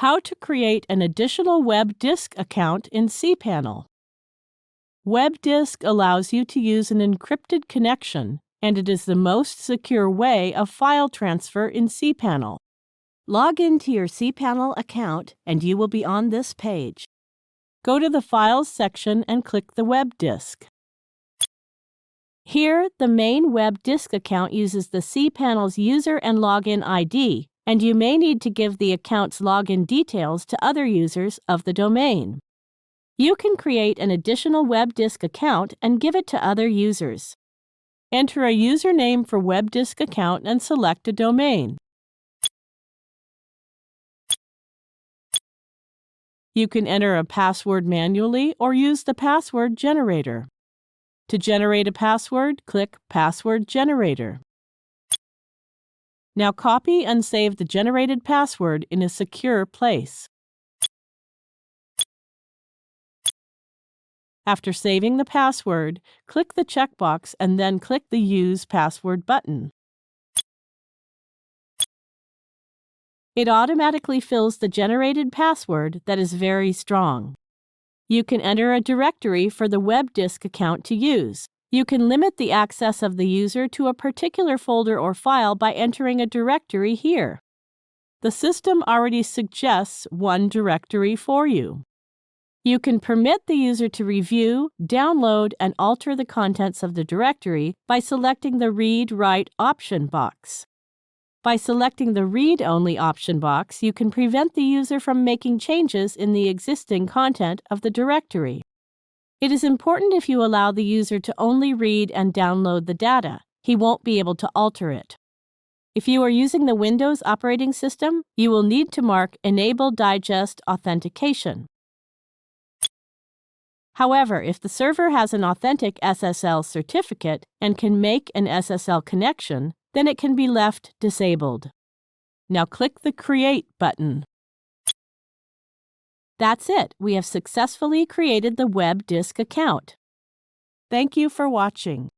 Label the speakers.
Speaker 1: How to create an additional web disk account in cPanel. Web disk allows you to use an encrypted connection, and it is the most secure way of file transfer in cPanel. Log into your cPanel account and you will be on this page. Go to the Files section and click the web disk. Here, the main web disk account uses the cPanel's user and login ID, and you may need to give the account's login details to other users of the domain. You can create an additional web disk account and give it to other users. Enter a username for web disk account and select a domain. You can enter a password manually or use the password generator. To generate a password, click Password Generator. Now copy and save the generated password in a secure place. After saving the password, click the checkbox and then click the Use Password button. It automatically fills the generated password that is very strong. You can enter a directory for the web disk account to use. You can limit the access of the user to a particular folder or file by entering a directory here. The system already suggests one directory for you. You can permit the user to review, download, and alter the contents of the directory by selecting the Read/Write option box. By selecting the Read-Only option box, you can prevent the user from making changes in the existing content of the directory. It is important if you allow the user to only read and download the data. He won't be able to alter it. If you are using the Windows operating system, you will need to mark Enable Digest Authentication. However, if the server has an authentic SSL certificate and can make an SSL connection, then it can be left disabled. Now click the Create button. That's it. We have successfully created the web disk account. Thank you for watching.